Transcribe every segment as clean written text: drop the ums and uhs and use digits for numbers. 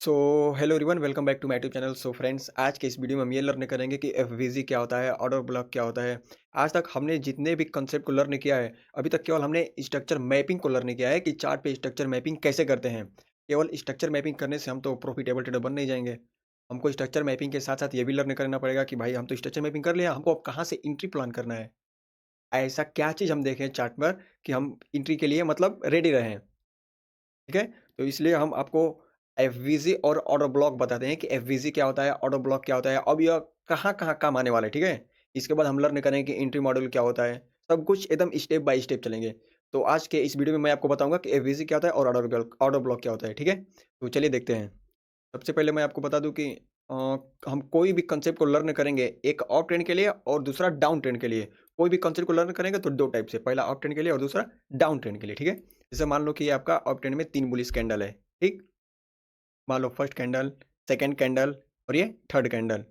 So hello everyone, welcome back to my YouTube channel. So friends, आज के इस video में हम ये लर्न करेंगे कि एफवीजी क्या होता है, ऑर्डर ब्लॉक क्या होता है। आज तक हमने जितने भी कंसेप्ट को लर्न किया है, अभी तक केवल हमने स्ट्रक्चर मैपिंग को लर्न किया है कि चार्ट पे स्ट्रक्चर मैपिंग कैसे करते हैं। केवल स्ट्रक्चर मैपिंग करने से हम तो प्रॉफिटेबल ट्रेडर बन नहीं जाएंगे। हमको स्ट्रक्चर मैपिंग के साथ साथ ये भी लर्न करना पड़ेगा कि भाई हम तो स्ट्रक्चर मैपिंग कर लिया, हमको अब कहाँ से एंट्री प्लान करना है। ऐसा क्या चीज़ हम देखें चार्ट पर कि हम एंट्री के लिए मतलब रेडी रहें। ठीक है? तो इसलिए हम आपको एफवीजी और ऑर्डर ब्लॉक बताते हैं कि एफवीजी क्या होता है, ऑर्डर ब्लॉक क्या होता है, अब यह कहाँ-कहाँ काम आने वाला है, ठीक है? इसके बाद हम लर्न करेंगे कि एंट्री मॉड्यूल क्या होता है, सब कुछ एकदम स्टेप बाय स्टेप चलेंगे। तो आज के इस वीडियो में मैं आपको बताऊँगा कि एफवीजी क्या होता है और ऑर्डर ब्लॉक क्या होता है, ठीक है? तो चलिए देखते हैं। सबसे पहले मैं आपको बता दूँ कि अ, हम कोई भी कंसेप्ट को लर्न करेंगे, एक अप ट्रेंड के लिए और दूसरा डाउन ट्रेंड के लिए। कोई भी कंसेप्ट को लर्न करेंगे तो 2 टाइप से, पहला अप ट्रेंड के लिए और दूसरा डाउन ट्रेंड के लिए, ठीक है? जैसे मान लो कि ये आपका अप ट्रेंड में 3 बुलिश कैंडल है, ठीक? मान लो फर्स्ट कैंडल, सेकंड कैंडल और ये थर्ड कैंडल,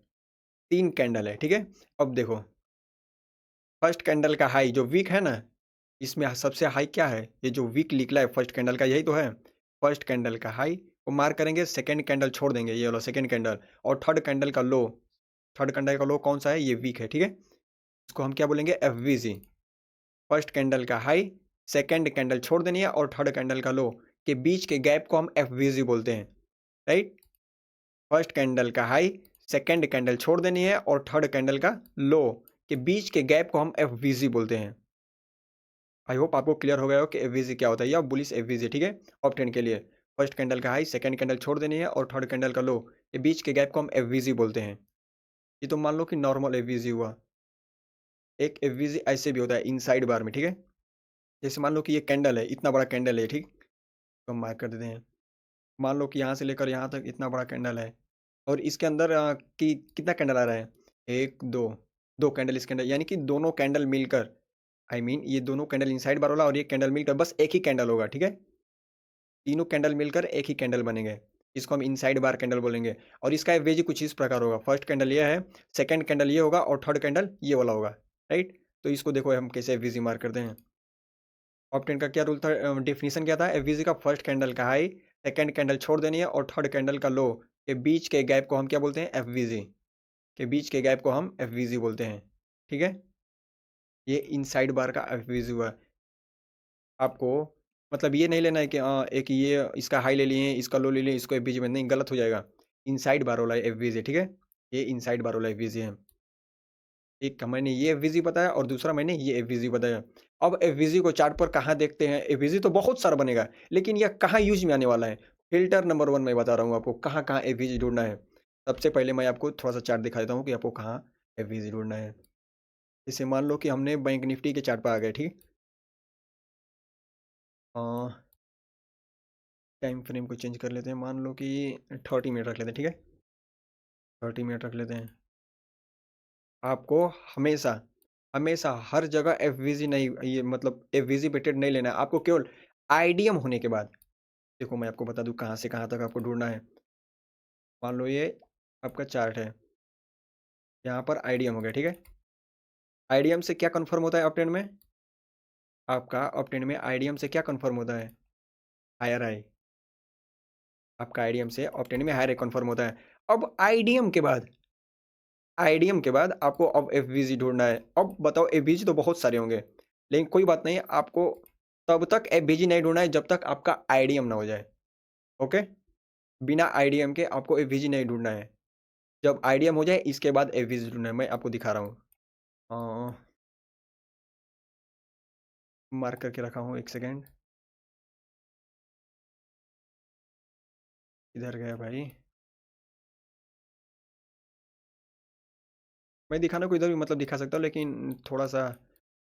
3 कैंडल है, ठीक है? अब देखो, फर्स्ट कैंडल का हाई जो वीक है ना, इसमें सबसे हाई क्या है? ये जो वीक निकला है फर्स्ट कैंडल का, यही तो है। फर्स्ट कैंडल का हाई को मार्क करेंगे, सेकंड कैंडल छोड़ देंगे, ये वाला सेकंड कैंडल, और थर्ड कैंडल का लो। थर्ड कैंडल का लो कौन सा है? ये वीक है, ठीक है? इसको हम क्या बोलेंगे? एफवीजी। फर्स्ट कैंडल का हाई, सेकंड कैंडल छोड़ देनी है और थर्ड कैंडल का लो के बीच के गैप को हम एफवीजी बोलते हैं, राइट? फर्स्ट कैंडल का हाई, सेकंड कैंडल छोड़ देनी है और थर्ड कैंडल का लो के बीच के गैप को हम एफवीजी बोलते हैं। आई होप आपको क्लियर हो गया हो कि एफवीजी क्या होता है, या बुलिश एफवीजी, ठीक है? ऑप ट्रेंड के लिए फर्स्ट कैंडल का हाई, सेकंड कैंडल छोड़ देनी है और थर्ड कैंडल का लो के बीच के गैप को हम एफवीजी बोलते हैं। ये तो मान लो कि नॉर्मल एफवीजी हुआ। एक एफवीजी ऐसे भी होता है इनसाइड बार में, ठीक है? जैसे मान लो कि ये कैंडल है, इतना बड़ा कैंडल है, ठीक? तो हम मार्क कर देते हैं। मान लो कि यहाँ से लेकर यहाँ तक इतना बड़ा कैंडल है और इसके अंदर कि कितना कैंडल आ रहा है? 1, 2, 2 कैंडल इसके अंदर, यानी कि दोनों कैंडल मिलकर, आई मीन ये दोनों कैंडल इनसाइड बार वाला और ये कैंडल मिलकर बस एक ही कैंडल होगा, ठीक है? तीनों कैंडल मिलकर एक ही कैंडल बनेंगे। इसको हम इनसाइड बार कैंडल बोलेंगे और इसका एवरेज कुछ इस प्रकार होगा। फर्स्ट कैंडल ये है, सेकंड कैंडल ये होगा और थर्ड कैंडल ये वाला होगा, राइट? तो इसको देखो हम कैसे एवरेज मार्क करते हैं। ऑप्टेन का क्या रूल था, डेफिनेशन क्या था एफवीजी का? फर्स्ट कैंडल का हाई, सेकंड कैंडल छोड़ देनी है और थर्ड कैंडल का लो के बीच के गैप को हम क्या बोलते हैं? एफवीजी। के बीच के गैप को हम एफवीजी बोलते हैं, ठीक है? ये इनसाइड बार का एफवीजी हुआ। आपको मतलब ये नहीं लेना है कि एक ये इसका हाई ले लिए, इसका लो ले लिए, इसको एफवीजी में नहीं, गलत हो जाएगा। इनसाइड बार वाला एफवीजी, ठीक है? ये इनसाइड बार वाला एफवीजी है। एक मैंने ये एफवीजी बताया और दूसरा मैंने ये एफवीजी बताया। अब एफवीजी को चार्ट पर कहाँ देखते हैं? एफवीजी तो बहुत सारा बनेगा, लेकिन यह कहाँ यूज़ में आने वाला है? फ़िल्टर नंबर 1 मैं बता रहा हूँ आपको, कहाँ-कहाँ एफवीजी ढूँढना है। सबसे पहले मैं आपको थोड़ा-सा चार्ट दिखा देता हूँ कि आपको कहाँ एफवीजी ढूँढना है। जैसे मान लो कि हमने बैंक निफ्टी के चार्ट पर आ गए, ठीक? अ, टाइम फ्रेम को चेंज कर लेते हैं, मान लो कि 30 मिनट रख लेते हैं, ठीक है? 30 मिनट रख लेते हैं। आपको हमेशा, हमेशा हर जगह एफवीजी नहीं, ये मतलब एफवीजी पे ट्रेड नहीं लेना है, आपको केवल आईडीएम होने के बाद। देखो मैं आपको बता दूँ कहाँ से कहाँ तक आपको ढूँढना है। मान लो ये आपका चार्ट है, यहाँ पर आईडीएम हो गया, ठीक है? आईडीएम से क्या कन्फर्म होता है अपट्रेंड में? आपका अपट्रेंड में आईडीएम से क्या कन्फर्म होता है? Higher high. आपका आईडीएम से अपट्रेंड में हायर हाई कन्फर्म होता है। अब आईडीएम के बाद आपको अब एफवीजी ढूँढना है। अब बताओ, एफवीजी तो बहुत सारे होंगे, लेकिन कोई बात नहीं, आपको तब तक एफवीजी नहीं ढूँढना है जब तक आपका आईडीएम ना हो जाए, ओके? बिना आईडीएम के आपको एफवीजी नहीं ढूँढना है। जब आईडीएम हो जाए इसके बाद एफवीजी ढूँढना है, मैं आपको दिखा रहा हूँ। अ, मार्क करके रखा हूँ, 1 सेकंड। किधर गया भाई? मैं दिखाने को इधर भी मतलब दिखा सकता हूँ, लेकिन थोड़ा-सा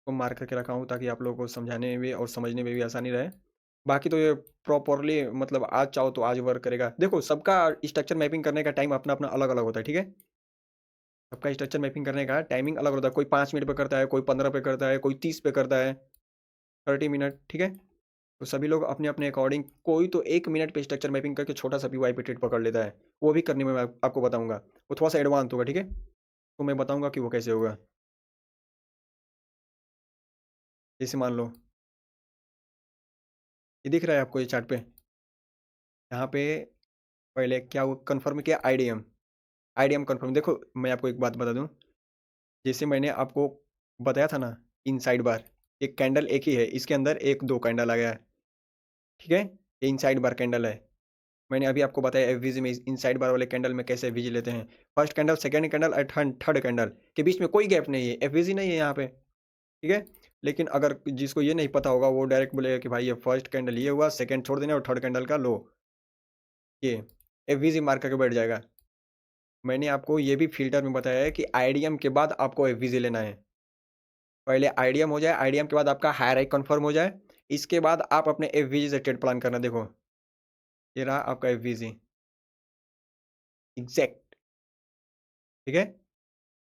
को मार्क करके रखा हूँ ताकि आप लोगों को समझाने में और समझने में भी आसानी रहे। बाकी तो ये प्रॉपरली मतलब आज चाहो तो आज वर्क करेगा। देखो, सबका स्ट्रक्चर मैपिंग करने का टाइम अपना-अपना अलग-अलग होता है, ठीक है? सबका स्ट्रक्चर मैपिंग करने का टाइमिंग अलग होता है। कोई 5 मिनट पे करता है, कोई 15 पे करता है, कोई 30 पे करता है, 30 मिनट, ठीक है? तो सभी लोग अपने-अपने अकॉर्डिंग, कोई तो 1 मिनट पे स्ट्रक्चर मैपिंग करके छोटा-सा पीवाई पे ट्रेड पकड़ लेता है। वो भी करने में मैं आपको बताऊँगा। वो थोड़ा-सा एडवांस होगा, ठीक है? तो मैं बताऊँगा कि वो कैसे होगा। जैसे मान लो, ये दिख रहा है आपको ये चार्ट पे? यहाँ पे पहले क्या वो कन्फर्म किया आईडीएम, आईडीएम कन्फर्म। देखो मैं आपको एक बात बता दूँ, जैसे मैंने आपको बताया था ना इनसाइड बार, एक कैंडल एक ही है, इसके अंदर 1-2 कैंडल आ गया है, ठीक है? ये इनसाइड बार कैंडल है। मैंने अभी आपको बताया एफवीजी में इनसाइड बार वाले कैंडल में कैसे एफवीजी लेते हैं। फर्स्ट कैंडल, सेकंड कैंडल और थर्ड कैंडल के बीच में कोई गैप नहीं है, एफवीजी नहीं है यहाँ पे, ठीक है? लेकिन अगर जिसको ये नहीं पता होगा वो डायरेक्ट बोलेगा कि भाई ये फर्स्ट कैंडल ये हुआ, सेकंड छोड़ देना और थर्ड कैंडल का लो, ये एफवीजी मार करके बैठ जाएगा। मैंने आपको ये भी फ़िल्टर में बताया है कि आईडीएम के बाद आपको एफवीजी लेना है। पहले आईडीएम हो जाए, आईडीएम के बाद आपका हायर हाई कन्फर्म हो जाए, इसके बाद आप अपने एफवीजी से ट्रेड प्लान करना। देखो, ये रहा आपका एफवीजी, एग्ज़ैक्ट, ठीक है?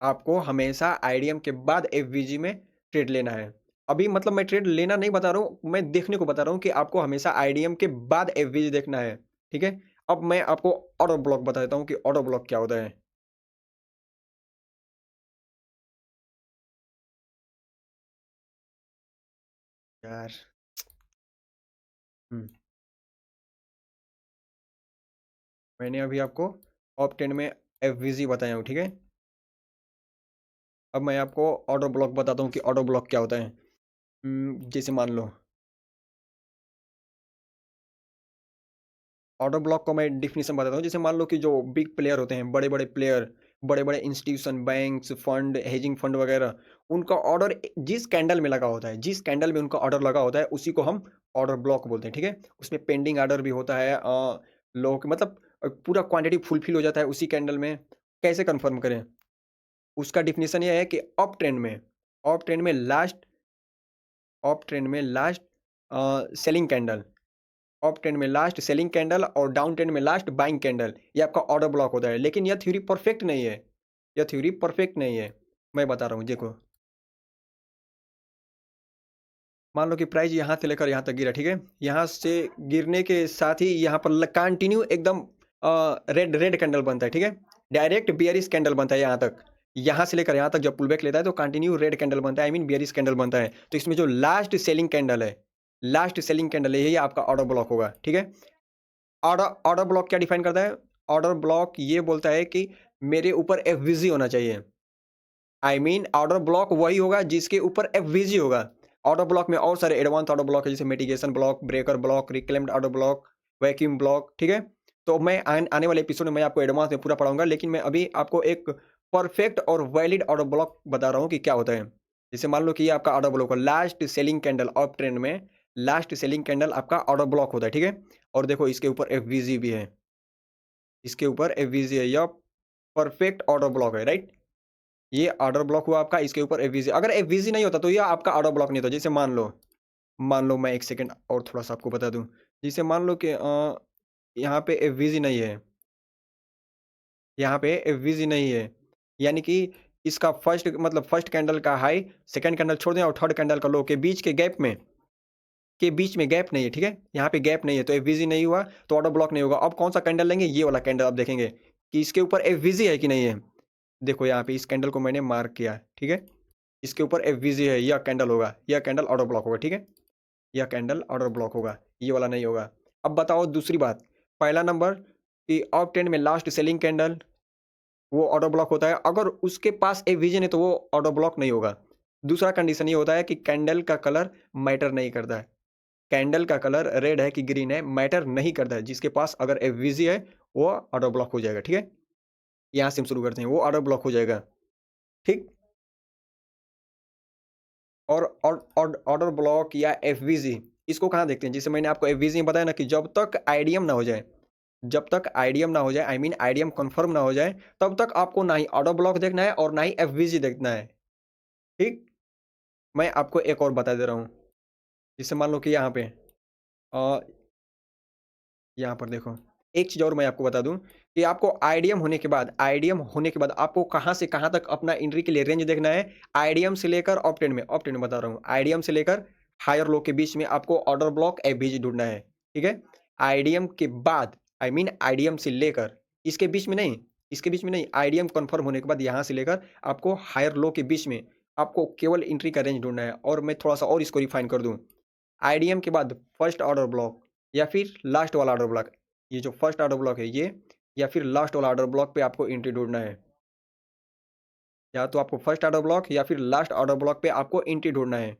आपको हमेशा आईडीएम के बाद एफवीजी में ट्रेड लेना है। अभी मतलब मैं ट्रेड लेना नहीं बता रहा हूँ, मैं देखने को बता रहा हूँ कि आपको हमेशा आईडीएम के बाद एफवीजी देखना है, ठीक है? अब मैं आपको ऑर्डर ब्लॉक बता देता हूँ कि ऑर्डर ब्लॉक क्या होता है। यार, हुँ, मैंने अभी आपको टॉप 10 में एफवीजी बताया हूँ, ठीक है? अब मैं आपको ऑर्डर ब्लॉक बताता हूँ कि ऑर्डर ब्लॉक क्या होता है। जैसे मान लो ऑर्डर ब्लॉक को मैं डेफिनेशन बताता हूँ। जैसे मान लो कि जो बिग प्लेयर होते हैं, बड़े-बड़े प्लेयर, बड़े-बड़े institution, banks, fund, hedging fund वगैरह, उनका ऑर्डर जिस कैंडल में लगा होता है, जिस कैंडल में उनका ऑर्डर लगा होता है, उसी को हम ऑर्डर ब्लॉक बोलते हैं, ठीक है? उसमें पेंडिंग ऑर्डर भी होता है, लोग मतलब पूरा क्वांटिटी फुलफिल हो जाता है उसी कैंडल में। कैसे कन्फर्म करें? उसका डेफिनेशन ये है कि अप ट्रेंड में last selling candle, up trend में लास्ट सेलिंग कैंडल और डाउन ट्रेंड में लास्ट बाइंग कैंडल, ये आपका ऑर्डर ब्लॉक होता है। लेकिन यह थ्योरी परफेक्ट नहीं है, यह थ्योरी परफेक्ट नहीं है। मैं बता रहा हूँ, देखो, मान लो कि प्राइस यहाँ से लेकर यहाँ तक गिरा, ठीक है? यहाँ से गिरने के साथ ही यहाँ पर कंटिन्यू एकदम रेड रेड कैंडल बनता है, ठीक है? डायरेक्ट बियरिश कैंडल बनता है यहाँ तक। यहाँ से लेकर यहाँ तक जब पुल बैक लेता है तो कंटिन्यू रेड कैंडल बनता है, आई मीन बियरिश कैंडल बनता है। तो इसमें जो लास्ट सेलिंग कैंडल है, लास्ट सेलिंग कैंडल है, यही आपका ऑर्डर ब्लॉक होगा, ठीक है? ऑर्डर ऑर्डर ब्लॉक क्या डिफाइन करता है? ऑर्डर ब्लॉक ये बोलता है कि मेरे ऊपर एफवीजी होना चाहिए। आई मीन ऑर्डर ब्लॉक वही होगा जिसके ऊपर एफवीजी होगा। ऑर्डर ब्लॉक में और सारे एडवांस ऑर्डर ब्लॉक है, जैसे mitigation block, breaker block, reclaimed order block, vacuum block, ठीक है? तो मैं आने वाले एपिसोड में मैं आपको एडवांस में पूरा पढ़ाऊंगा, लेकिन मैं अभी आपको एक परफेक्ट और वैलिड ऑर्डर ब्लॉक बता रहा हूँ कि क्या होता है। जैसे मान लो कि ये आपका ऑर्डर ब्लॉक है, last selling candle of trend में लास्ट सेलिंग कैंडल आपका ऑर्डर ब्लॉक होता है, ठीक है? और देखो इसके ऊपर एफवीजी भी है, इसके ऊपर एफवीजी है, यह परफेक्ट ऑर्डर ब्लॉक है, राइट? ये ऑर्डर ब्लॉक हुआ आपका, इसके ऊपर एफवीजी, अगर एफवीजी नहीं होता तो ये आपका ऑर्डर ब्लॉक नहीं होता। जैसे मान लो मैं 1 सेकंड और थोड़ा-सा आपको बता दूँ। जैसे मान लो कि यहाँ पे एफवीजी नहीं है, यहाँ पे एफवीजी नहीं है, यानी कि इसका फर्स्ट कैंडल का हाई, सेकंड कैंडल छोड़ दें और थर्ड कैंडल का लो के बीच में गैप नहीं है, ठीक है? यहाँ पे गैप नहीं है तो एफवीजी नहीं हुआ, तो ऑर्डर ब्लॉक नहीं होगा। अब कौन-सा कैंडल लेंगे? ये वाला कैंडल आप देखेंगे कि इसके ऊपर एफवीजी है कि नहीं है। देखो यहाँ पे इस कैंडल को मैंने मार्क किया, ठीक है? इसके ऊपर एफवीजी है, यह कैंडल होगा, यह कैंडल ऑर्डर ब्लॉक होगा, ठीक है? यह कैंडल ऑर्डर ब्लॉक होगा, ये वाला नहीं होगा। अब बताओ दूसरी बात, पहला नंबर कि अप ट्रेंड में लास्ट सेलिंग कैंडल, वो ऑर्डर ब्लॉक होता है। अगर उसके पास एविजन है तो वो ऑर्डर ब्लॉक नहीं होगा। दूसरा कंडीशन ये होता है कि कैंडल का कलर मैटर नहीं करता है। कैंडल का कलर रेड है कि ग्रीन है मैटर नहीं करता है। जिसके पास अगर एफवीजी है वो ऑर्डर ब्लॉक हो जाएगा, ठीक है? यहाँ से हम शुरू करते हैं, वो ऑर्डर ब्लॉक हो जाएगा, ठीक? और ऑर्डर ब्लॉक या एफवीजी, इसको कहाँ देखते हैं? जैसे मैंने आपको एफवीजी में बताया ना कि जब तक आईडीएम ना हो जाए, आई मीन आईडीएम कंफर्म ना हो जाए, तब तक आपको ना ही ऑर्डर ब्लॉक देखना है और ना ही एफवीजी देखना है, ठीक? मैं आपको एक और बता दे रहा हूँ। जैसे मान लो कि अ, यहाँ पर देखो, एक चीज़ और मैं आपको बता दूँ कि आपको आईडीएम होने के बाद आपको कहाँ से कहाँ तक अपना एंट्री के लिए रेंज देखना है। आईडीएम से लेकर ऑप टेन में बता रहा हूँ। आईडीएम से लेकर हायर लो के बीच में आपको ऑर्डर ब्लॉक एफवीजी ढूँढना है, ठीक है? आईडीएम के बाद, आई मीन आईडीएम से लेकर, इसके बीच में नहीं, आईडीएम कन्फर्म होने के बाद यहाँ से लेकर आपको हायर लो के बीच में आपको केवल एंट्री का रेंज ढूँढना है। और मैं थोड़ा-सा और इसको रिफाइन कर दूँ, आईडीएम के बाद फर्स्ट ऑर्डर ब्लॉक या फिर लास्ट वाला ऑर्डर ब्लॉक, ये जो फर्स्ट ऑर्डर ब्लॉक है ये, या फिर लास्ट वाला ऑर्डर ब्लॉक पे आपको एंट्री ढूँढना है। या तो आपको फर्स्ट ऑर्डर ब्लॉक या फिर लास्ट ऑर्डर ब्लॉक पे आपको एंट्री ढूँढना है।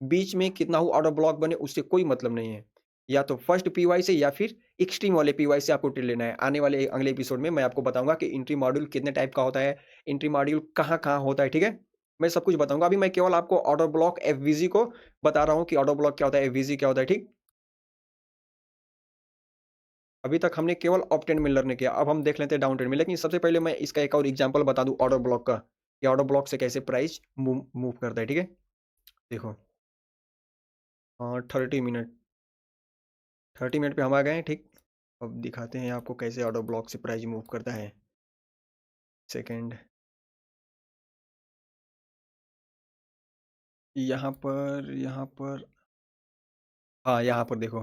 बीच में कितना हो ऑर्डर ब्लॉक बने उससे कोई मतलब नहीं है। या तो फर्स्ट पीवाई से या फिर एक्सट्रीम वाले पीवाई से आपको ट्रेड लेना है। आने वाले अगले एपिसोड में मैं आपको बताऊँगा कि एंट्री मॉड्यूल कितने टाइप का होता है, एंट्री मॉड्यूल कहाँ-कहाँ होता है, ठीक है? मैं सब कुछ बताऊँगा। अभी मैं केवल आपको ऑर्डर ब्लॉक एफवीजी को बता रहा हूँ कि ऑर्डर ब्लॉक क्या होता है, एफवीजी क्या होता है, ठीक? अभी तक हमने केवल अप ट्रेंड में लर्न किया, अब हम देख लेते हैं डाउन ट्रेंड में। लेकिन सबसे पहले मैं इसका एक और एग्जांपल बता दूँ ऑर्डर ब्लॉक का, कि ऑर्डर ब्लॉक से कैसे प्राइस मूव मूव करता है, ठीक है? देखो 30 मिनट 30 मिनट पे हम आ गए हैं, ठीक? अब दिखाते हैं आपको कैसे ऑर्डर ब्लॉक से प्राइस मूव करता है। सेकंड, यहाँ पर हाँ, यहाँ पर देखो।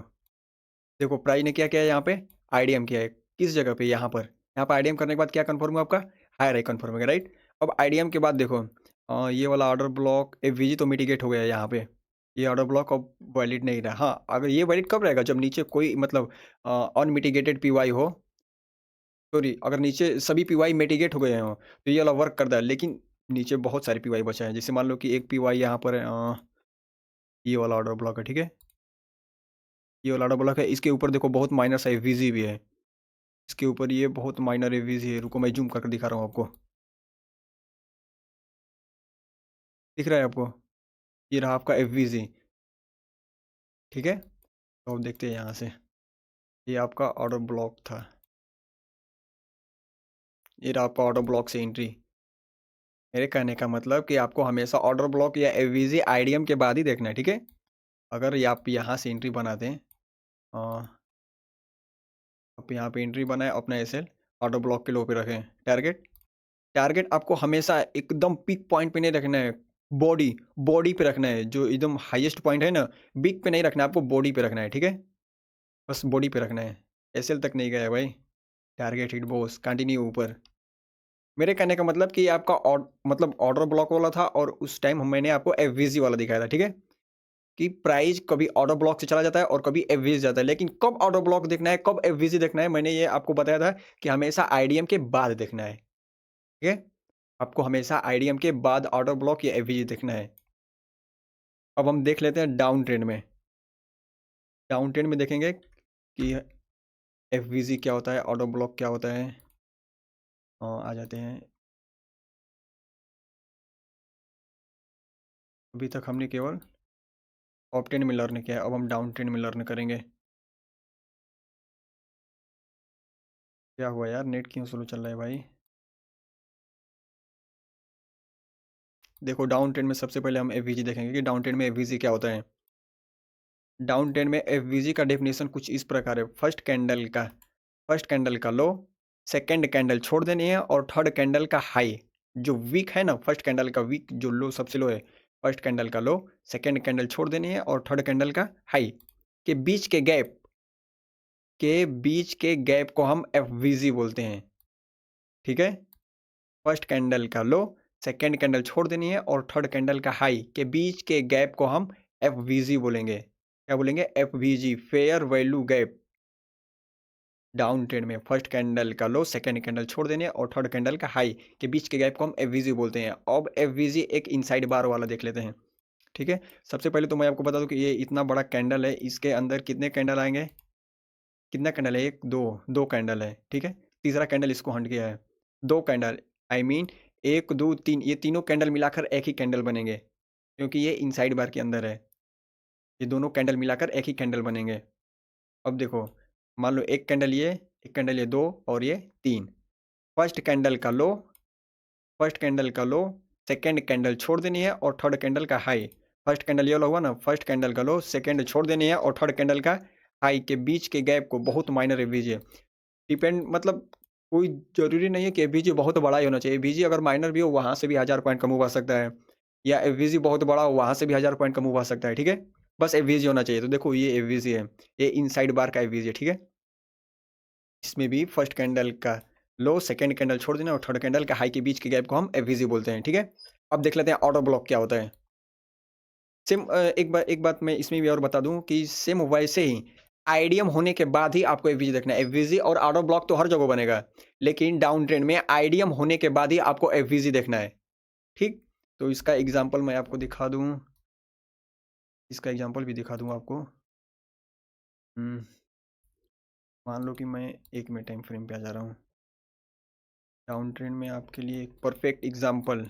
देखो प्राइस ने क्या किया है यहाँ पे? आईडीएम किया है। किस जगह पे? यहाँ पर। यहाँ पे आईडीएम करने के बाद क्या कन्फर्म हुआ आपका? हायर हाई कन्फर्म हो गया, राइट? अब आईडीएम के बाद देखो ये वाला ऑर्डर ब्लॉक एफवीजी तो मिटिगेट हो गया है यहाँ पे। ये ऑर्डर ब्लॉक अब वैलिड नहीं रहा। हाँ, अगर ये वैलिड कब रहेगा? जब नीचे कोई मतलब अनमिटिगेटेड पीवाई हो, सॉरी, अगर नीचे सभी पीवाई मिटिगेट हो गए हों, तो ये वाला वर्क करता है। लेकिन नीचे बहुत सारे पीवाई बचा है। जैसे मान लो कि एक पीवाई यहाँ पर है, ये वाला ऑर्डर ब्लॉक है, ठीक है? ये वाला ऑर्डर ब्लॉक है, इसके ऊपर देखो बहुत माइनर सा एफवीजी भी है। इसके ऊपर ये बहुत माइनर एफवीजी है। रुको मैं ज़ूम करके दिखा रहा हूँ आपको। दिख रहा है आपको? ये रहा आपका एफवीजी, ठीक है? तो अब देखते हैं यहाँ से। ये आपका ऑर्डर ब्लॉक था। ये रहा आपका ऑर्डर ब्लॉक से एंट्री। मेरे कहने का मतलब कि आपको हमेशा ऑर्डर ब्लॉक या एफवीजी आईडीएम के बाद ही देखना है, ठीक है? अगर ये आप यहाँ से एंट्री बनाते हैं, आप यहाँ पे एंट्री बनाएँ, अपना एसएल ऑर्डर ब्लॉक के लो पे रखें। टारगेट टारगेट आपको हमेशा एकदम पीक पॉइंट पे नहीं रखना है, बॉडी बॉडी पे रखना है। जो एकदम हाईएस्ट पॉइंट है ना, पीक पे नहीं रखना है, आपको बॉडी पे रखना है, ठीक है? बस बॉडी पे रखना है। एसएल तक नहीं गया है भाई। टारगेट हिट बॉस कंटिन्यू ऊपर। मेरे कहने का मतलब कि आपका मतलब ऑर्डर ब्लॉक वाला था, और उस टाइम मैंने आपको एफवीजी वाला दिखाया था, ठीक है? कि प्राइस कभी ऑर्डर ब्लॉक से चला जाता है और कभी एफवीजी जाता है। लेकिन कब ऑर्डर ब्लॉक देखना है, कब एफवीजी देखना है, मैंने ये आपको बताया था कि हमेशा आईडीएम के बाद देखना है, ठीक है? आपको हमेशा आईडीएम के बाद ऑर्डर ब्लॉक या एफवीजी देखना है। अब हम देख लेते हैं डाउन ट्रेंड में। डाउन ट्रेंड में देखेंगे कि एफवीजी क्या होता है, ऑर्डर ब्लॉक क्या होता है। आ जाते हैं। अभी तक हमने केवल अप ट्रेंड में लर्न किया है, अब हम डाउन ट्रेंड में लर्न करेंगे। क्या हुआ यार, नेट क्यों स्लो चल रहा है भाई? देखो डाउन ट्रेंड में सबसे पहले हम एफवीजी देखेंगे कि डाउन ट्रेंड में एफवीजी क्या होता है। डाउन ट्रेंड में एफवीजी का डेफिनेशन कुछ इस प्रकार है। फर्स्ट कैंडल का लो, सेकंड कैंडल छोड़ देनी है, और थर्ड कैंडल का हाई जो वीक है ना, फर्स्ट कैंडल का वीक जो लो सबसे लो है, फर्स्ट कैंडल का लो, सेकंड कैंडल छोड़ देनी है, और थर्ड कैंडल का हाई के बीच के गैप को हम एफवीजी बोलते हैं, ठीक है? फर्स्ट कैंडल का लो, सेकंड कैंडल छोड़ देनी है, और थर्ड कैंडल का हाई के बीच के गैप को हम एफवीजी बोलेंगे। क्या बोलेंगे? FVG, fair value gap. Down trend में फर्स्ट कैंडल का लो, सेकंड कैंडल छोड़ देने, और थर्ड कैंडल का हाई के बीच के गैप को हम एफवीजी बोलते हैं। अब एफवीजी एक इनसाइड बार वाला देख लेते हैं, ठीक है? सबसे पहले तो मैं आपको बता दूं कि ये इतना बड़ा कैंडल है, इसके अंदर कितने कैंडल आएंगे? कितना कैंडल है? एक, दो, दो कैंडल है, ठीक है? तीसरा कैंडल इसको हट गया है। दो कैंडल, आई मीन एक, दो, तीन, ये तीनों कैंडल मिलाकर एक ही कैंडल बनेंगे, क्योंकि ये इनसाइड बार के अंदर है। ये दोनों कैंडल मिलाकर एक ही कैंडल बनेंगे। अब देखो, मान लो एक कैंडल ये, एक कैंडल ये, दो, और ये तीन। फर्स्ट कैंडल का लो, फर्स्ट कैंडल का लो, सेकेंड कैंडल छोड़ देनी है, और थर्ड कैंडल का हाई। फर्स्ट कैंडल ये वाला हुआ ना, फर्स्ट कैंडल का लो, सेकेंड छोड़ देनी है, और थर्ड कैंडल का हाई के बीच के गैप को बहुत माइनर एवरेज है। डिपेंड मतलब कोई ज़रूरी नहीं है कि एवरेज बहुत बड़ा ही होना चाहिए। एवरेज अगर माइनर भी हो, वहाँ से भी 1000 पॉइंट का मूव आ सकता है, या एवरेज बहुत बड़ा हो, वहाँ से भी 1000 पॉइंट का मूव आ सकता है, ठीक है? बस एवरेज होना चाहिए। तो देखो ये एवरेज है, ये इनसाइड बार का एवरेज है, ठीक है? इसमें भी फर्स्ट कैंडल का लो, सेकंड कैंडल छोड़ देना, और थर्ड कैंडल का हाई के बीच के गैप को हम एफवीजी बोलते हैं, ठीक है? अब देख लेते हैं ऑर्डर ब्लॉक क्या होता है। सेम एक बात मैं इसमें भी और बता दूं कि सेम वैसे ही आईडीएम होने के बाद ही आपको एफवीजी देखना है। एफवीजी और ऑटो ब्लॉक तो हर जगह बनेगा, लेकिन डाउन ट्रेंड में आईडीएम होने के बाद ही आपको एफवीजी देखना है, ठीक? तो इसका एग्ज़ाम्पल मैं आपको दिखा दूँ, इसका एग्ज़ाम्पल भी दिखा दूँ आपको। हुँ, मान लो कि मैं 1 मिनट टाइम फ्रेम पे आ जा रहा हूँ। डाउन ट्रेंड में आपके लिए एक परफेक्ट एग्ज़ाम्पल।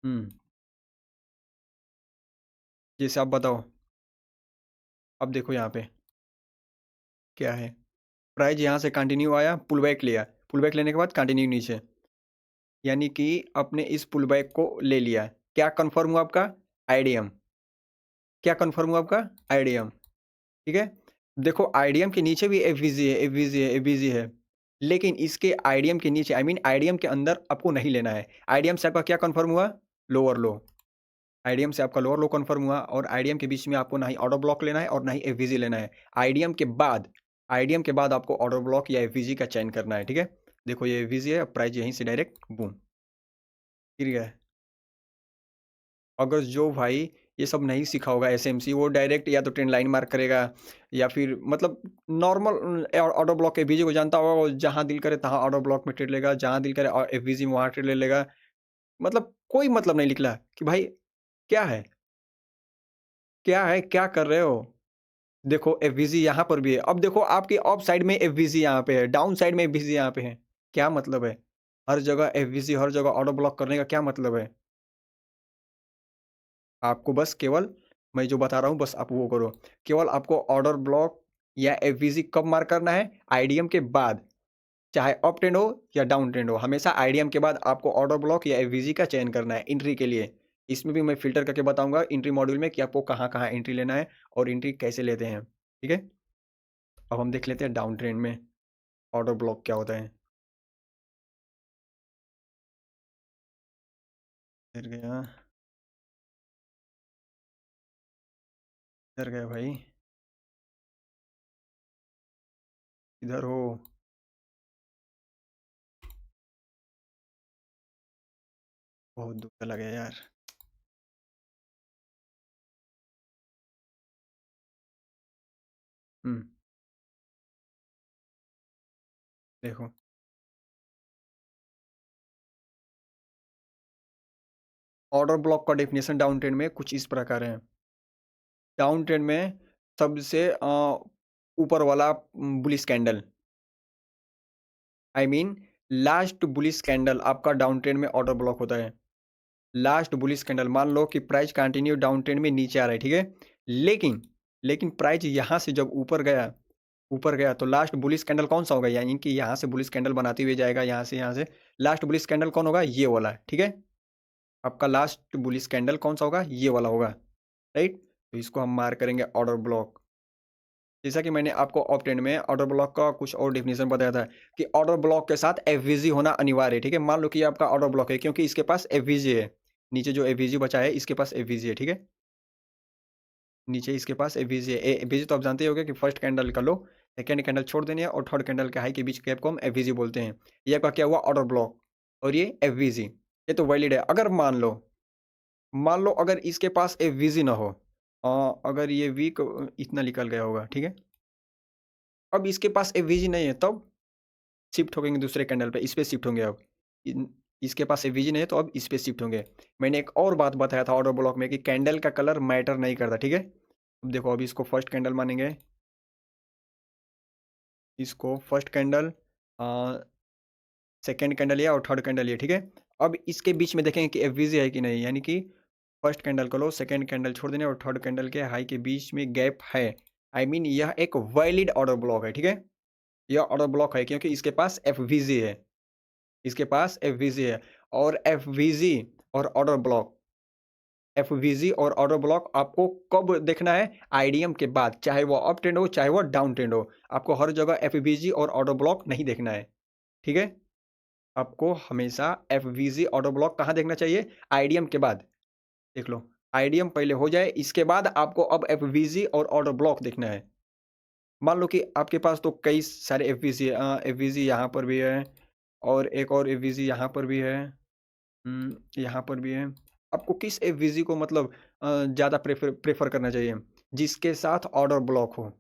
हुँ, जैसे आप बताओ, अब देखो यहाँ पे क्या है? प्राइस यहाँ से कंटिन्यू आया, पुल बैक लिया, पुल बैक लेने के बाद कंटिन्यू नीचे, यानी कि आपने इस पुल बैक को ले लिया। क्या कन्फर्म हुआ आपका? आईडीएम। क्या कन्फर्म हुआ आपका? आईडीएम, ठीक है? देखो आईडीएम के नीचे भी एफवीजी है, एफवीजी है, एफवीजी है, लेकिन इसके आईडीएम के नीचे आई मीन आईडीएम के अंदर आपको नहीं लेना है। आईडीएम से आपका क्या कन्फर्म हुआ? लोअर लो। आईडीएम से आपका लोअर लो कन्फर्म हुआ और आईडीएम के बीच में आपको ना ही ऑटो ब्लॉक लेना है और ना ही एफवीजी लेना है। आईडीएम के बाद आपको ऑटो ब्लॉक या एफवीजी का चयन करना है, ठीक है? देखो ये एफवीजी है, प्राइस यहीं से डायरेक्ट बूम गिर गया है। अगर जो भाई ये सब नहीं सीखा होगा एसएमसी, वो डायरेक्ट या तो ट्रेंड लाइन मार्क करेगा या फिर मतलब नॉर्मल ऑटो ब्लॉक एफवीजी को जानता होगा, वो जहाँ दिल करे तहाँ ऑटो ब्लॉक में ट्रेड लेगा, जहाँ दिल करे एफवीजी में वहाँ ट्रेड ले लेगा। मतलब कोई मतलब नहीं निकला कि भाई क्या है? क्या है? क्या कर रहे हो? देखो एफवीजी यहाँ पर भी है। अब देखो आपकी अप साइड में एफवीजी यहाँ पे है, डाउन साइड में एफवीजी यहाँ पे है। क्या मतलब है? हर जगह एफवीजी, हर जगह ऑटो ब्लॉक करने का क्या मतलब है? आपको बस केवल मैं जो बता रहा हूँ बस आप वो करो। केवल आपको ऑर्डर ब्लॉक या एफवीजी कब मार्क करना है? आईडीएम के बाद। चाहे अप ट्रेंड हो या डाउन ट्रेंड हो, हमेशा आईडीएम के बाद आपको ऑर्डर ब्लॉक या एफवीजी का चयन करना है एंट्री के लिए। इसमें भी मैं फ़िल्टर करके बताऊँगा एंट्री मॉड्यूल में कि आपको कहाँ-कहाँ एंट्री लेना है और एंट्री कैसे लेते हैं। ठीक है? अब हम देख लेते हैं डाउन ट्रेंड में ऑर्डर ब्लॉक क्या होता है। इधर गया, इधर गया भाई, इधर हो। बहुत दुःख चला गया यार। हुँ, देखो ऑर्डर ब्लॉक का डेफिनिशन डाउन ट्रेंड में कुछ इस प्रकार है। डाउन ट्रेंड में सबसे ऊपर वाला bullish candle I mean last bullish candle आपका डाउन ट्रेंड में ऑर्डर ब्लॉक होता है। लास्ट बुलिश कैंडल मान लो कि प्राइस कंटिन्यू डाउन ट्रेंड में नीचे आ रहा है, ठीक है? लेकिन लेकिन प्राइस यहाँ से जब ऊपर गया तो लास्ट बुलिश कैंडल कौन-सा होगा? यानी कि यहाँ से बुलिश कैंडल बनाते हुए जाएगा यहाँ से। लास्ट बुलिश कैंडल कौन होगा? ये वाला, ठीक है? आपका लास्ट बुलिश कैंडल कौन-सा होगा? ये वाला होगा, राइट? तो इसको हम मार्क करेंगे ऑर्डर ब्लॉक। जैसा कि मैंने आपको ऑफ ट्रेंड में ऑर्डर ब्लॉक का कुछ और डेफिनेशन बताया था कि ऑर्डर ब्लॉक के साथ एफवीजी होना अनिवार्य है, ठीक है? मान लो कि ये आपका ऑर्डर ब्लॉक है क्योंकि इसके पास एफवीजी है। नीचे जो एफवीजी बचा है इसके पास एफवीजी है, ठीक है? नीचे इसके पास एफवीजी है। एफवीजी तो आप जानते ही होंगे कि फर्स्ट कैंडल का लो, सेकंड कैंडल छोड़ देनी है और थर्ड कैंडल के हाई के बीच गैप को हम एफवीजी बोलते हैं। ये आपका क्या हुआ? ऑर्डर ब्लॉक और ये एफवीजी। ये तो वैलिड है। अगर मान लो अगर इसके पास एफवीजी ना हो अगर ये वीक इतना निकल गया होगा, ठीक है? अब इसके पास एफवीजी नहीं है तब? शिफ्ट हो गएँगे दूसरे कैंडल पे, इस पे शिफ्ट होंगे अब। इन इसके पास एवीजी नहीं है तो अब इस पे शिफ्ट होंगे। मैंने एक और बात बताया था ऑर्डर ब्लॉक में कि कैंडल का कलर मैटर नहीं करता, ठीक है? अब देखो अभी इसको फर्स्ट कैंडल मानेंगे, इसको फर्स्ट कैंडल अ, सेकंड कैंडल ये और थर्ड कैंडल ये, ठीक है? अब इसके बीच में देखेंगे कि एफवीजी है कि नहीं, यानी कि फर्स्ट कैंडल को लो, सेकंड कैंडल छोड़ देना और थर्ड कैंडल के हाई के बीच में गैप है। आई मीन यह एक वैलिड ऑर्डर ब्लॉक है, ठीक है? यह ऑर्डर ब्लॉक है क्योंकि इसके पास एफवीजी है। इसके पास एफवीजी है और एफवीजी और ऑर्डर ब्लॉक एफवीजी और ऑर्डर ब्लॉक आपको कब देखना है? आईडीएम के बाद, चाहे वो अप ट्रेंड हो, चाहे वो डाउन ट्रेंड हो। आपको हर जगह एफवीजी और ऑर्डर ब्लॉक नहीं देखना है, ठीक है? आपको हमेशा एफवीजी ऑर्डर ब्लॉक कहाँ देखना चाहिए? आईडीएम के बाद। देख लो, आईडीएम पहले हो जाए, इसके बाद आपको अब एफवीजी और ऑर्डर ब्लॉक देखना है। मान लो कि आपके पास तो कई सारे एफवीजी यहाँ पर भी है और एक और एफवीजी यहाँ पर भी है। यहाँ पर भी है। आपको किस एफवीजी को मतलब ज़्यादा प्रेफ़र करना चाहिए, जिसके साथ ऑर्डर ब्लॉक हो।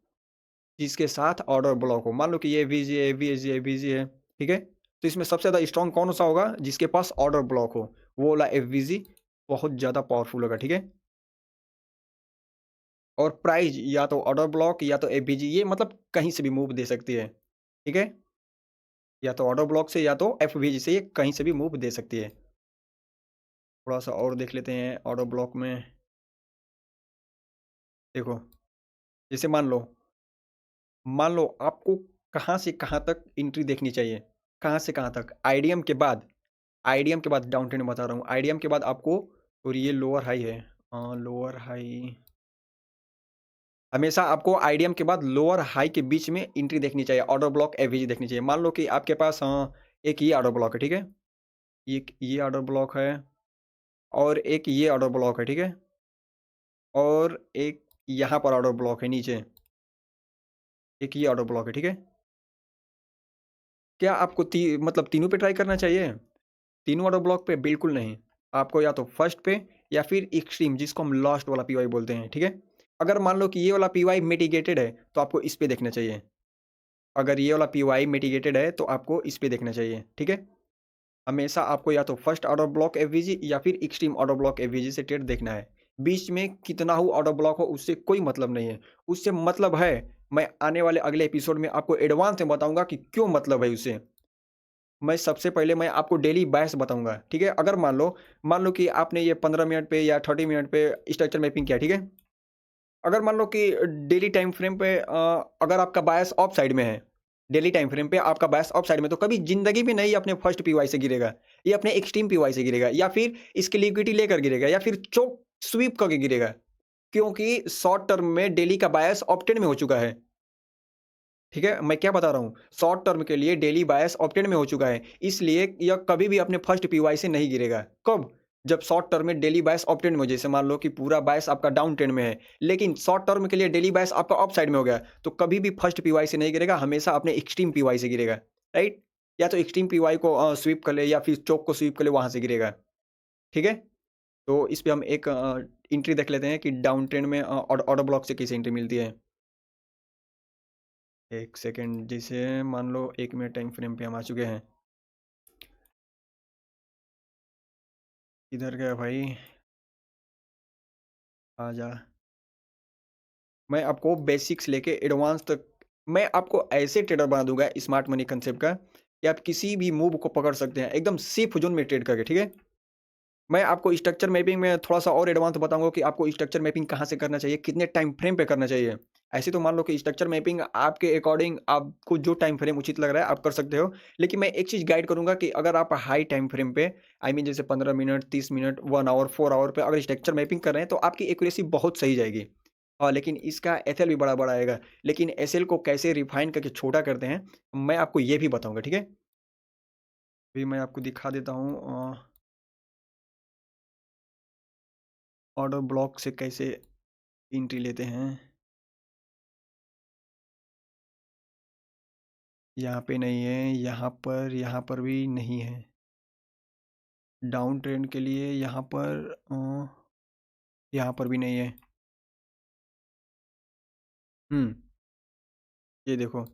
जिसके साथ ऑर्डर ब्लॉक हो। मान लो कि ये वीजी है, वीजी है, वीजी है, ठीक है? तो इसमें सबसे ज़्यादा स्ट्रॉन्ग कौन-सा होगा? जिसके पास ऑर्डर ब्लॉक हो। वो वाला एफवीजी बहुत ज़्यादा पावरफुल होगा, ठीक है? और प्राइस या तो ऑर्डर ब्लॉक या तो एफवीजी, ये मतलब कहीं से भी मूव दे सकती है, ठीक है? या तो ऑर्डर ब्लॉक से या तो एफवीजी से, ये कहीं से भी मूव दे सकती है। थोड़ा-सा और देख लेते हैं ऑर्डर ब्लॉक में। देखो, जैसे मान लो आपको कहाँ से कहाँ तक एंट्री देखनी चाहिए? कहाँ से कहाँ तक? आईडीएम के बाद डाउन ट्रेंड बता रहा हूँ। आईडीएम के बाद आपको, और ये लोअर हाई है, लोअर हाई, हमेशा आपको आईडीएम के बाद लोअर हाई के बीच में एंट्री देखनी चाहिए। ऑर्डर ब्लॉक एवीजी देखनी चाहिए। मान लो कि आपके पास एक ये ऑर्डर ब्लॉक है, ठीक है? एक ये ऑर्डर ब्लॉक है और एक ये ऑर्डर ब्लॉक है, ठीक है? और एक यहाँ पर ऑर्डर ब्लॉक है नीचे, एक ये ऑर्डर ब्लॉक है, ठीक है? क्या आपको मतलब तीनों पे ट्राई करना चाहिए? तीनों ऑर्डर ब्लॉक पे? बिल्कुल नहीं। आपको या तो फर्स्ट पे या फिर एक्सट्रीम, जिसको हम लास्ट वाला पीवाई बोलते हैं, ठीक है? अगर मान लो कि ये वाला पीवाई मिटिगेटेड है, तो आपको इस पे देखना चाहिए। अगर ये वाला पीवाई मिटिगेटेड है, तो आपको इस पे देखना चाहिए, ठीक है? हमेशा आपको या तो फर्स्ट ऑर्डर ब्लॉक एफवीजी या फिर एक्सट्रीम ऑर्डर ब्लॉक एफवीजी से ट्रेड देखना है। बीच में कितना हो ऑर्डर ब्लॉक हो, उससे कोई मतलब नहीं है। उससे मतलब है, मैं आने वाले अगले एपिसोड में आपको एडवांस में बताऊँगा कि क्यों मतलब है उससे। सबसे पहले मैं आपको डेली बायस बताऊँगा, ठीक है? अगर मान लो कि आपने ये 15 मिनट पे या 30 मिनट पे स्ट्रक्चर मैपिंग किया, ठीक है? अगर मान लो कि डेली टाइम फ्रेम पे अगर आपका बायस ऑफ साइड में है, डेली टाइम फ्रेम पे आपका बायस ऑफ साइड में, तो कभी ज़िंदगी में नहीं अपने फर्स्ट पीवाई से गिरेगा। ये अपने एक्सट्रीम पीवाई से गिरेगा या फिर इसकी लिक्विडिटी लेकर गिरेगा या फिर चोक स्वीप करके गिरेगा। क्योंकि शॉर्ट टर्म में डेली का बायस ऑप्टेन में हो चुका है। ठीक है? मैं क्या बता रहा हूँ, शॉर्ट टर्म के लिए डेली बायस ऑप्टेन में हो चुका है, इसलिए यह कभी भी अपने फर्स्ट पीवाई से नहीं गिरेगा। कब? जब शॉर्ट टर्म में डेली बायस ऑप्टेन में हो, जैसे मान लो कि पूरा बायस आपका डाउन ट्रेंड में है, लेकिन शॉर्ट टर्म के लिए डेली बायस आपका अप साइड में हो गया, तो कभी भी फर्स्ट पीवाई से नहीं गिरेगा, हमेशा अपने एक्सट्रीम पीवाई से गिरेगा, राइट? या तो एक्सट्रीम पीवाई को स्वीप कर ले या फिर चोक को स्वीप कर ले, वहाँ से गिरेगा, ठीक है? तो इस पे हम एक एंट्री देख लेते हैं कि डाउन ट्रेंड में ऑर्डर ब्लॉक से कैसे एंट्री मिलती है। 1 सेकंड, जैसे मान लो 1 मिनट टाइम फ्रेम पे हम आ चुके हैं। किधर गया भाई? आजा। मैं आपको बेसिक्स लेके एडवांस तक, मैं आपको ऐसे ट्रेडर बना दूँगा स्मार्ट मनी कंसेप्ट का, कि आप किसी भी मूव को पकड़ सकते हैं, एकदम सेफ ज़ोन में ट्रेड करके, ठीक है? मैं आपको स्ट्रक्चर मैपिंग में थोड़ा-सा और एडवांस बताऊँगा कि आपको स्ट्रक्चर मैपिंग कहाँ से करना चाहिए, कितने टाइम फ्रेम पे करना चाहिए। ऐसे तो मान लो कि स्ट्रक्चर मैपिंग आपके अकॉर्डिंग, आपको जो टाइम फ्रेम उचित लग रहा है, आप कर सकते हो। लेकिन मैं एक चीज़ गाइड करूँगा कि अगर आप हाई टाइम फ्रेम पे, आई मीन जैसे 15 मिनट, 30 मिनट, 1 आवर, 4 आवर पे अगर स्ट्रक्चर मैपिंग कर रहे हैं, तो आपकी एक्यूरेसी बहुत सही जाएगी। लेकिन इसका एसएल भी बड़ा-बड़ा आएगा। लेकिन एसएल को कैसे रिफाइन करके छोटा करते हैं, मैं आपको ये भी बताऊँगा, ठीक है? अभी मैं आपको दिखा देता हूँ ऑर्डर ब्लॉक से कैसे एंट्री लेते हैं। यहाँ पे नहीं है, यहाँ पर भी नहीं है। डाउन ट्रेंड के लिए यहाँ पर भी नहीं है। हुँ, ये देखो,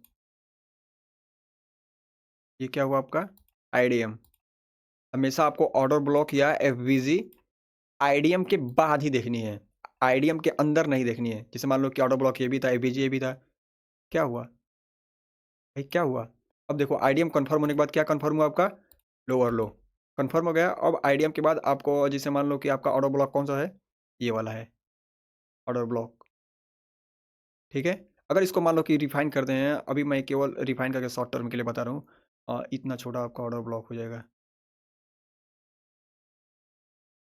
ये क्या हुआ आपका? आईडीएम। हमेशा आपको ऑर्डर ब्लॉक या एफवीजी आईडीएम के बाद ही देखनी है। आईडीएम के अंदर नहीं देखनी है। जैसे मान लो कि ऑर्डर ब्लॉक ये भी था, एफवीजी ये भी था। क्या हुआ? भाई क्या हुआ? अब देखो, आईडीएम कन्फर्म होने के बाद क्या कन्फर्म हुआ आपका? लोअर लो। कन्फर्म हो गया। अब आईडीएम के बाद आपको, जैसे मान लो कि आपका ऑर्डर ब्लॉक कौन-सा है? ये वाला है, ऑर्डर ब्लॉक, ठीक है? अगर इसको मान लो कि रिफाइन करते हैं, अभी मैं केवल रिफाइन करके शॉर्ट टर्म के लिए बता रहा हूँ। इतना छोटा आपका ऑर्डर ब्लॉक हो जाएगा।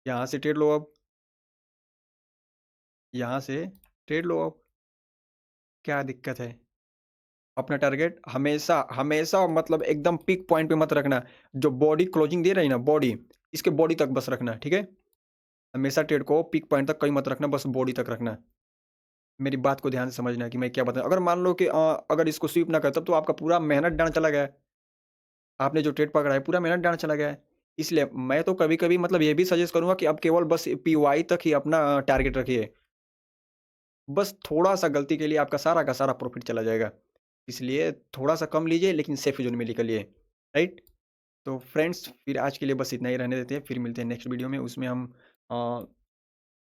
यहाँ से ट्रेड लो अब, यहाँ से ट्रेड लो अब, क्या दिक्कत है? अपना टारगेट हमेशा हमेशा मतलब एकदम पीक पॉइंट पे मत रखना। जो बॉडी क्लोजिंग दे रही है ना, बॉडी, इसके बॉडी तक बस रखना, ठीक है? हमेशा ट्रेड को पीक पॉइंट तक कहीं मत रखना, बस बॉडी तक रखना। मेरी बात को ध्यान से समझना कि मैं क्या बता, अगर मान लो कि अगर इसको स्वीप ना करे, तब तो आपका पूरा मेहनत डाँड चला गया है। आपने जो ट्रेड पकड़ा है, पूरा मेहनत डाँड चला गया है। इसलिए मैं तो कभी-कभी मतलब ये भी सजेस्ट करूँगा कि आप केवल बस पीओआई तक ही अपना टारगेट रखिए। बस थोड़ा-सा गलती के लिए आपका सारा का सारा प्रॉफ़िट चला जाएगा। इसलिए थोड़ा-सा कम लीजिए लेकिन सेफ ज़ोन में निकलिए, राइट? तो फ्रेंड्स फिर आज के लिए बस इतना ही रहने देते हैं, फिर मिलते हैं नेक्स्ट वीडियो में। उसमें हम अ,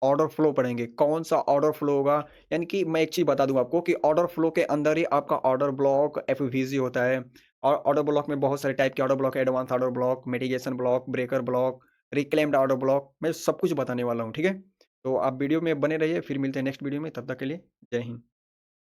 ऑर्डर फ्लो पढ़ेंगे, कौन-सा ऑर्डर फ्लो होगा, यानी कि मैं एक चीज़ बता दूँ आपको कि ऑर्डर फ्लो के अंदर ही आपका ऑर्डर ब्लॉक, एफवीजी होता है और ऑर्डर ब्लॉक में बहुत सारे टाइप के ऑर्डर ब्लॉक है, advance order block, mitigation block, breaker block, reclaimed order block, मैं सब कुछ बताने वाला हूँ, ठीक है? तो आप वीडियो में बने रहिए, फिर मिलते हैं नेक्स्ट वीडियो में, तब तक के लिए जय हिंद।